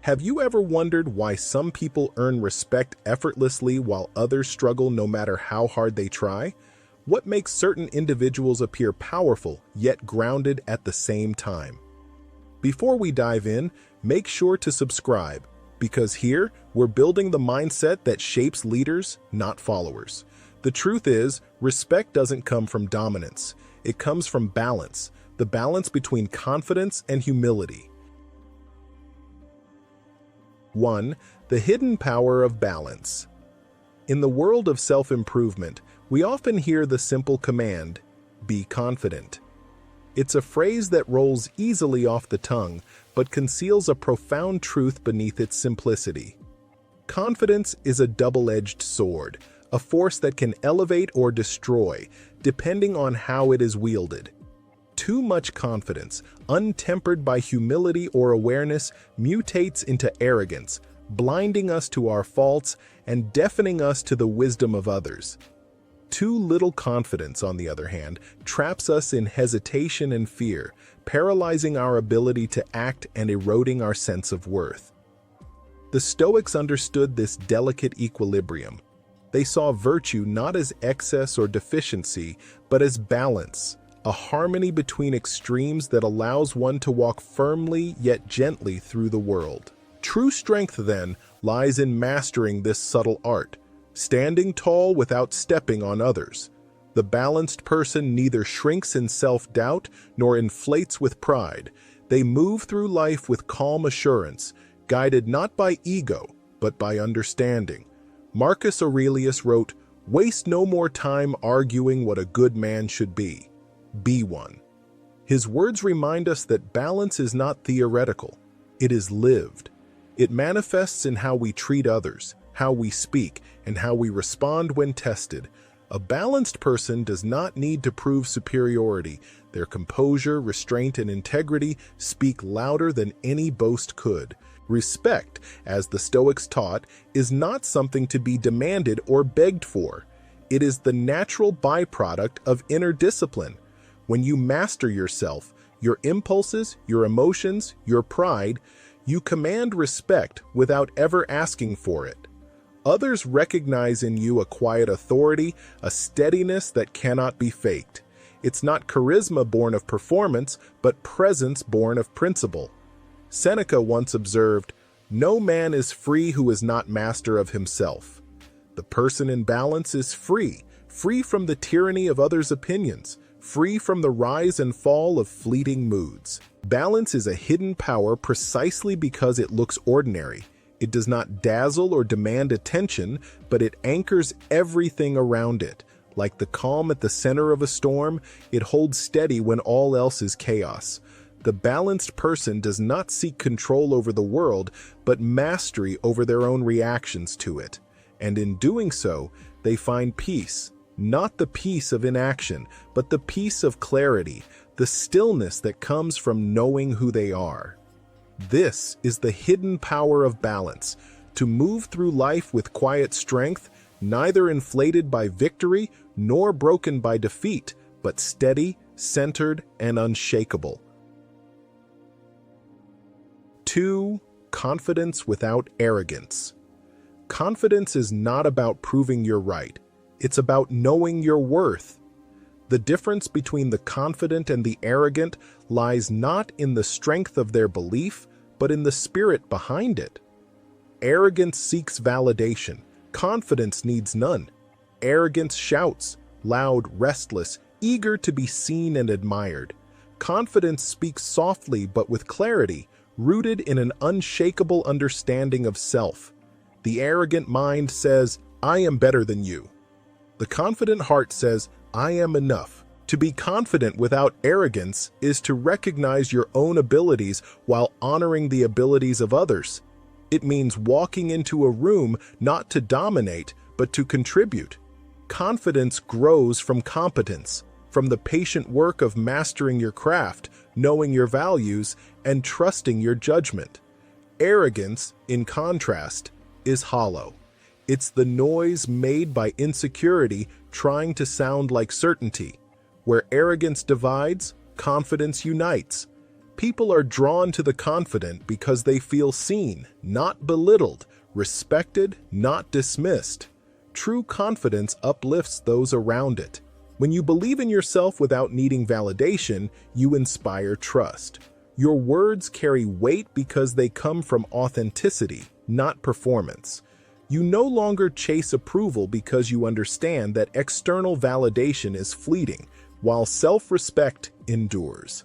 Have you ever wondered why some people earn respect effortlessly while others struggle no matter how hard they try? What makes certain individuals appear powerful yet grounded at the same time? Before we dive in, make sure to subscribe, because here we're building the mindset that shapes leaders, not followers. The truth is, respect doesn't come from dominance. It comes from balance, the balance between confidence and humility. 1. The hidden power of balance. In the world of self-improvement, we often hear the simple command, "Be confident." It's a phrase that rolls easily off the tongue, but conceals a profound truth beneath its simplicity. Confidence is a double-edged sword, a force that can elevate or destroy, depending on how it is wielded. Too much confidence, untempered by humility or awareness, mutates into arrogance, blinding us to our faults and deafening us to the wisdom of others. Too little confidence, on the other hand, traps us in hesitation and fear, paralyzing our ability to act and eroding our sense of worth. The Stoics understood this delicate equilibrium. They saw virtue not as excess or deficiency, but as balance, a harmony between extremes that allows one to walk firmly yet gently through the world. True strength, then, lies in mastering this subtle art, standing tall without stepping on others. The balanced person neither shrinks in self-doubt nor inflates with pride. They move through life with calm assurance, guided not by ego, but by understanding. Marcus Aurelius wrote, "Waste no more time arguing what a good man should be. Be one." His words remind us that balance is not theoretical. It is lived. It manifests in how we treat others, how we speak, and how we respond when tested. A balanced person does not need to prove superiority. Their composure, restraint, and integrity speak louder than any boast could. Respect, as the Stoics taught, is not something to be demanded or begged for. It is the natural byproduct of inner discipline. When you master yourself, your impulses, your emotions, your pride, you command respect without ever asking for it. Others recognize in you a quiet authority, a steadiness that cannot be faked. It's not charisma born of performance, but presence born of principle. Seneca once observed, "No man is free who is not master of himself." The person in balance is free from the tyranny of others' opinions, free from the rise and fall of fleeting moods. Balance is a hidden power precisely because it looks ordinary. It does not dazzle or demand attention, but it anchors everything around it. Like the calm at the center of a storm, it holds steady when all else is chaos. The balanced person does not seek control over the world, but mastery over their own reactions to it. And in doing so, they find peace. Not the peace of inaction, but the peace of clarity, the stillness that comes from knowing who they are. This is the hidden power of balance, to move through life with quiet strength, neither inflated by victory nor broken by defeat, but steady, centered, and unshakable. 2. Confidence without arrogance. Confidence is not about proving you're right. It's about knowing your worth. The difference between the confident and the arrogant lies not in the strength of their belief, but in the spirit behind it. Arrogance seeks validation. Confidence needs none. Arrogance shouts, loud, restless, eager to be seen and admired. Confidence speaks softly but with clarity, rooted in an unshakable understanding of self. The arrogant mind says, "I am better than you." The confident heart says, "I am enough." To be confident without arrogance is to recognize your own abilities while honoring the abilities of others. It means walking into a room not to dominate, but to contribute. Confidence grows from competence, from the patient work of mastering your craft, knowing your values, and trusting your judgment. Arrogance, in contrast, is hollow. It's the noise made by insecurity trying to sound like certainty. Where arrogance divides, confidence unites. People are drawn to the confident because they feel seen, not belittled, respected, not dismissed. True confidence uplifts those around it. When you believe in yourself without needing validation, you inspire trust. Your words carry weight because they come from authenticity, not performance. You no longer chase approval because you understand that external validation is fleeting, while self-respect endures.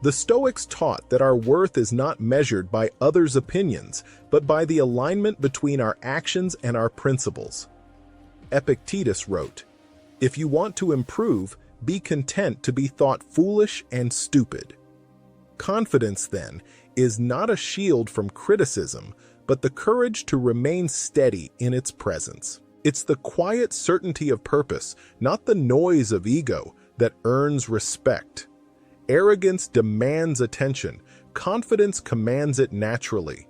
The Stoics taught that our worth is not measured by others' opinions, but by the alignment between our actions and our principles. Epictetus wrote, "If you want to improve, be content to be thought foolish and stupid." Confidence, then, is not a shield from criticism, but the courage to remain steady in its presence. It's the quiet certainty of purpose, not the noise of ego, that earns respect. Arrogance demands attention. Confidence commands it naturally.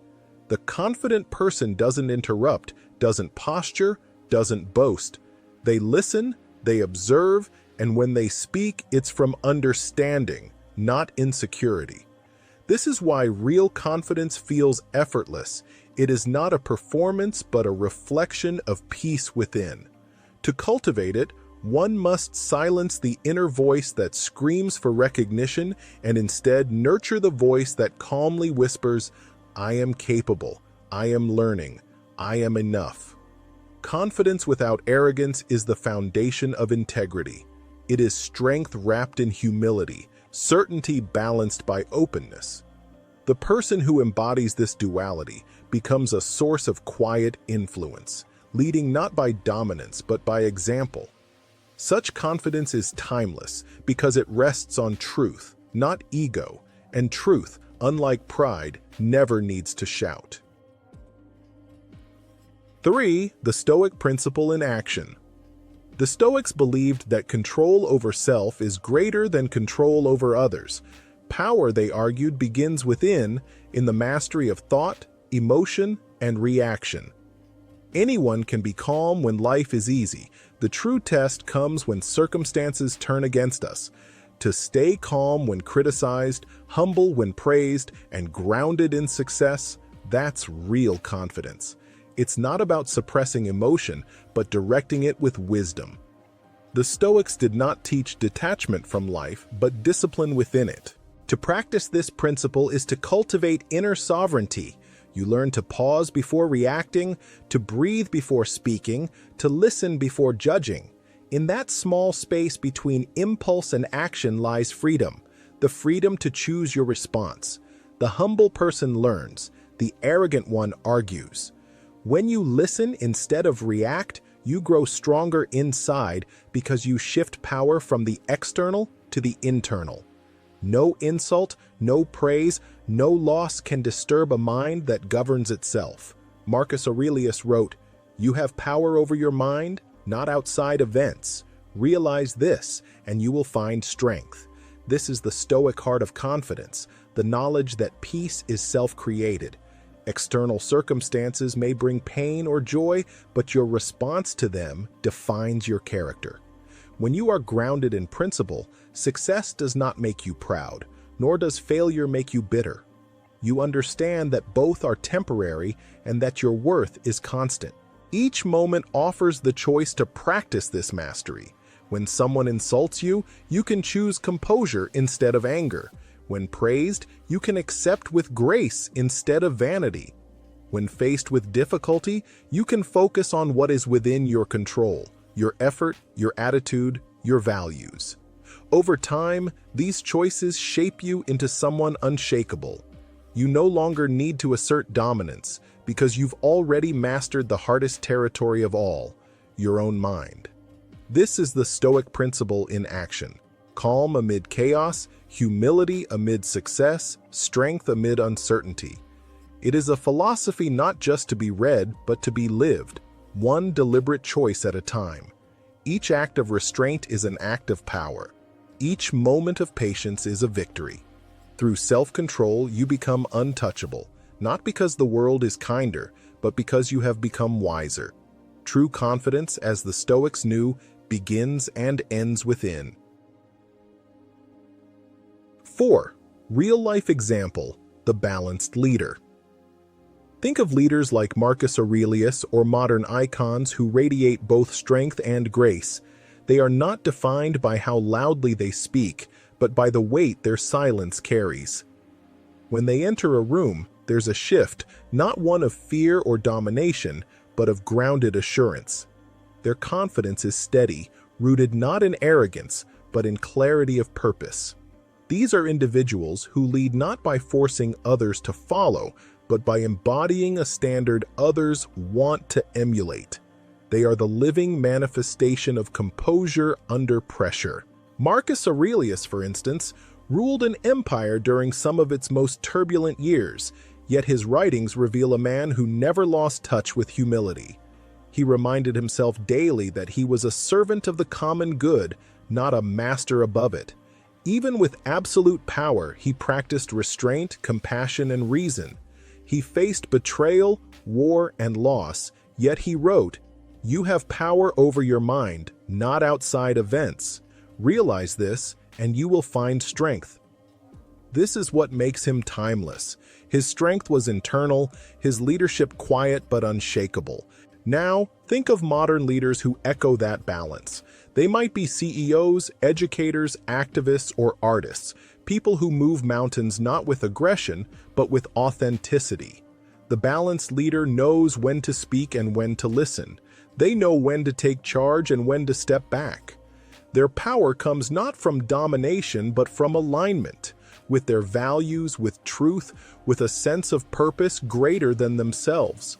The confident person doesn't interrupt, doesn't posture, doesn't boast. They listen, they observe, and when they speak, it's from understanding, not insecurity. This is why real confidence feels effortless. It is not a performance, but a reflection of peace within. To cultivate it, one must silence the inner voice that screams for recognition and instead nurture the voice that calmly whispers, "I am capable, I am learning, I am enough." Confidence without arrogance is the foundation of integrity. It is strength wrapped in humility, certainty balanced by openness. The person who embodies this duality becomes a source of quiet influence, leading not by dominance but by example. Such confidence is timeless because it rests on truth, not ego, and truth, unlike pride, never needs to shout. 3. The Stoic principle in action. The Stoics believed that control over self is greater than control over others. Power, they argued, begins within, in the mastery of thought, emotion, and reaction. Anyone can be calm when life is easy. The true test comes when circumstances turn against us. To stay calm when criticized, humble when praised, and grounded in success, that's real confidence. It's not about suppressing emotion, but directing it with wisdom. The Stoics did not teach detachment from life, but discipline within it. To practice this principle is to cultivate inner sovereignty. You learn to pause before reacting, to breathe before speaking, to listen before judging. In that small space between impulse and action lies freedom, the freedom to choose your response. The humble person learns, the arrogant one argues. When you listen instead of react, you grow stronger inside because you shift power from the external to the internal. No insult, no praise, no loss can disturb a mind that governs itself. Marcus Aurelius wrote, "You have power over your mind, not outside events. Realize this, and you will find strength." This is the Stoic heart of confidence, the knowledge that peace is self-created. External circumstances may bring pain or joy, but your response to them defines your character. When you are grounded in principle, success does not make you proud, nor does failure make you bitter. You understand that both are temporary and that your worth is constant. Each moment offers the choice to practice this mastery. When someone insults you, you can choose composure instead of anger. When praised, you can accept with grace instead of vanity. When faced with difficulty, you can focus on what is within your control, your effort, your attitude, your values. Over time, these choices shape you into someone unshakable. You no longer need to assert dominance because you've already mastered the hardest territory of all, your own mind. This is the Stoic principle in action. Calm amid chaos, humility amid success, strength amid uncertainty. It is a philosophy not just to be read, but to be lived, one deliberate choice at a time. Each act of restraint is an act of power. Each moment of patience is a victory. Through self-control, you become untouchable, not because the world is kinder, but because you have become wiser. True confidence, as the Stoics knew, begins and ends within. 4. Real-life example, the balanced leader. Think of leaders like Marcus Aurelius or modern icons who radiate both strength and grace. They are not defined by how loudly they speak, but by the weight their silence carries. When they enter a room, there's a shift, not one of fear or domination, but of grounded assurance. Their confidence is steady, rooted not in arrogance, but in clarity of purpose. These are individuals who lead not by forcing others to follow, but by embodying a standard others want to emulate. They are the living manifestation of composure under pressure. Marcus Aurelius, for instance, ruled an empire during some of its most turbulent years, yet his writings reveal a man who never lost touch with humility. He reminded himself daily that he was a servant of the common good, not a master above it. Even with absolute power, he practiced restraint, compassion, and reason. He faced betrayal, war, and loss, yet he wrote, "You have power over your mind, not outside events. Realize this, and you will find strength." This is what makes him timeless. His strength was internal, his leadership quiet but unshakable. Now, think of modern leaders who echo that balance. They might be CEOs, educators, activists, or artists, people who move mountains not with aggression, but with authenticity. The balanced leader knows when to speak and when to listen. They know when to take charge and when to step back. Their power comes not from domination, but from alignment, with their values, with truth, with a sense of purpose greater than themselves.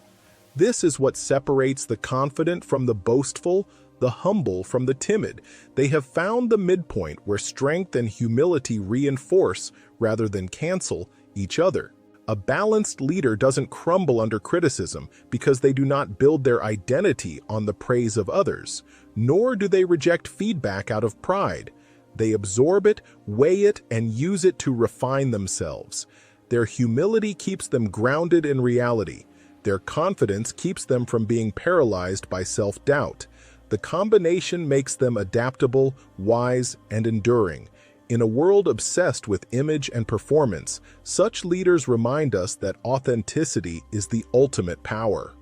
This is what separates the confident from the boastful, the humble from the timid. They have found the midpoint where strength and humility reinforce, rather than cancel, each other. A balanced leader doesn't crumble under criticism because they do not build their identity on the praise of others, nor do they reject feedback out of pride. They absorb it, weigh it, and use it to refine themselves. Their humility keeps them grounded in reality. Their confidence keeps them from being paralyzed by self-doubt. The combination makes them adaptable, wise, and enduring. In a world obsessed with image and performance, such leaders remind us that authenticity is the ultimate power.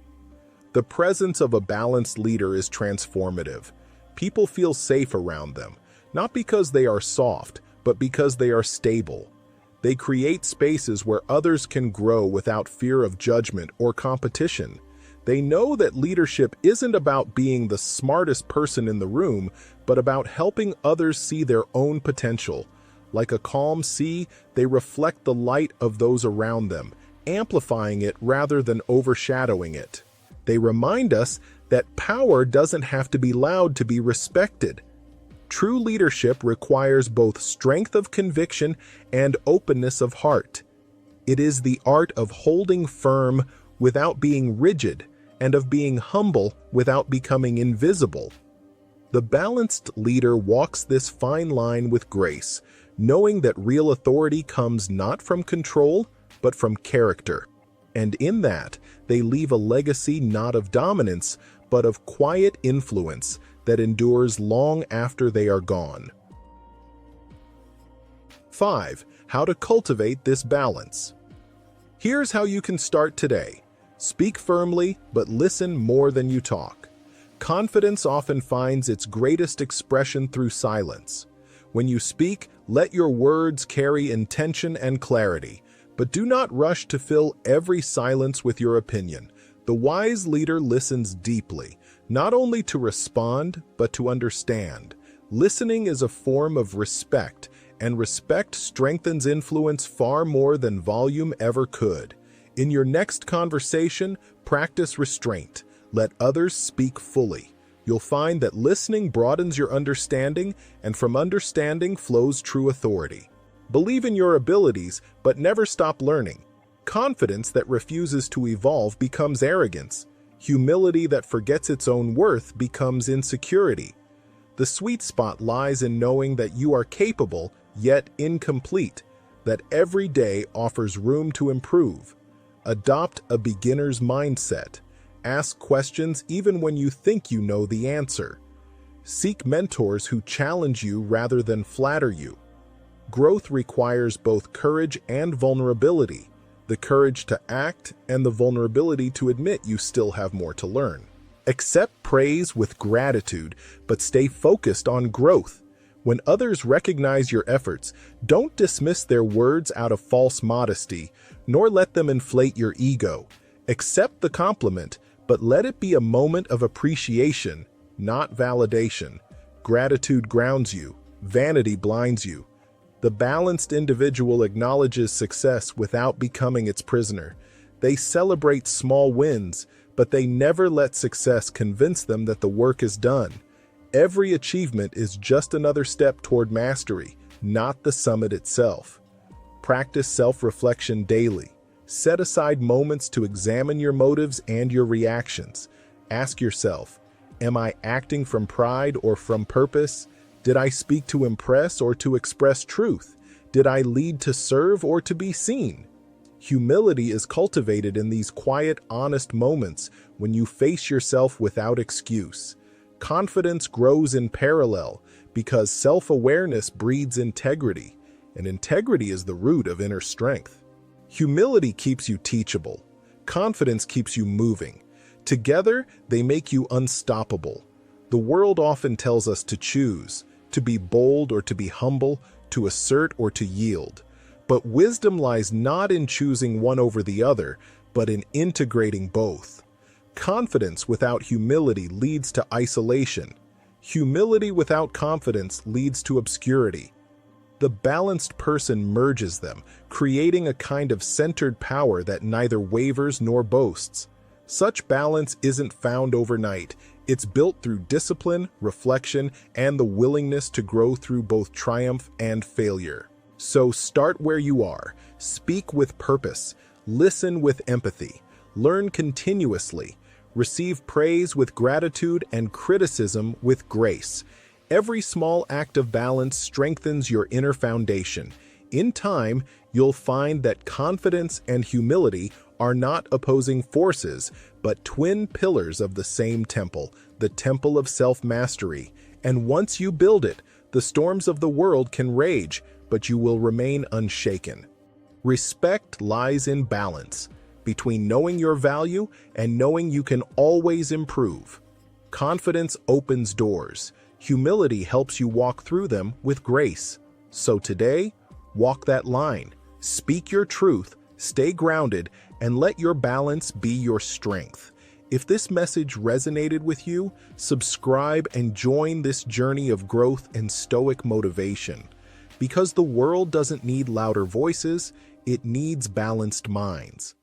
The presence of a balanced leader is transformative. People feel safe around them, not because they are soft, but because they are stable. They create spaces where others can grow without fear of judgment or competition. They know that leadership isn't about being the smartest person in the room, but about helping others see their own potential. Like a calm sea, they reflect the light of those around them, amplifying it rather than overshadowing it. They remind us that power doesn't have to be loud to be respected. True leadership requires both strength of conviction and openness of heart. It is the art of holding firm without being rigid, and of being humble without becoming invisible. The balanced leader walks this fine line with grace, knowing that real authority comes not from control, but from character. And in that, they leave a legacy not of dominance, but of quiet influence that endures long after they are gone. 5. How to cultivate this balance. Here's how you can start today. Speak firmly, but listen more than you talk. Confidence often finds its greatest expression through silence. When you speak, let your words carry intention and clarity, but do not rush to fill every silence with your opinion. The wise leader listens deeply, not only to respond, but to understand. Listening is a form of respect, and respect strengthens influence far more than volume ever could. In your next conversation, practice restraint. Let others speak fully. You'll find that listening broadens your understanding, and from understanding flows true authority. Believe in your abilities, but never stop learning. Confidence that refuses to evolve becomes arrogance. Humility that forgets its own worth becomes insecurity. The sweet spot lies in knowing that you are capable, yet incomplete, that every day offers room to improve. Adopt a beginner's mindset. Ask questions even when you think you know the answer. Seek mentors who challenge you rather than flatter you. Growth requires both courage and vulnerability, the courage to act and the vulnerability to admit you still have more to learn. Accept praise with gratitude, but stay focused on growth. When others recognize your efforts, don't dismiss their words out of false modesty, nor let them inflate your ego. Accept the compliment, but let it be a moment of appreciation, not validation. Gratitude grounds you, vanity blinds you. The balanced individual acknowledges success without becoming its prisoner. They celebrate small wins, but they never let success convince them that the work is done. Every achievement is just another step toward mastery, not the summit itself. Practice self-reflection daily. Set aside moments to examine your motives and your reactions. Ask yourself, am I acting from pride or from purpose? Did I speak to impress or to express truth? Did I lead to serve or to be seen? Humility is cultivated in these quiet, honest moments when you face yourself without excuse. Confidence grows in parallel because self-awareness breeds integrity, and integrity is the root of inner strength. Humility keeps you teachable. Confidence keeps you moving. Together, they make you unstoppable. The world often tells us to choose, to be bold or to be humble, to assert or to yield. But wisdom lies not in choosing one over the other, but in integrating both. Confidence without humility leads to isolation. Humility without confidence leads to obscurity. The balanced person merges them, creating a kind of centered power that neither wavers nor boasts. Such balance isn't found overnight. It's built through discipline, reflection, and the willingness to grow through both triumph and failure. So start where you are. Speak with purpose. Listen with empathy. Learn continuously. Receive praise with gratitude and criticism with grace. Every small act of balance strengthens your inner foundation. In time, you'll find that confidence and humility are not opposing forces, but twin pillars of the same temple, the temple of self-mastery. And once you build it, the storms of the world can rage, but you will remain unshaken. Respect lies in balance, between knowing your value and knowing you can always improve. Confidence opens doors. Humility helps you walk through them with grace. So today, walk that line. Speak your truth, stay grounded, and let your balance be your strength. If this message resonated with you, subscribe and join this journey of growth and stoic motivation. Because the world doesn't need louder voices, it needs balanced minds.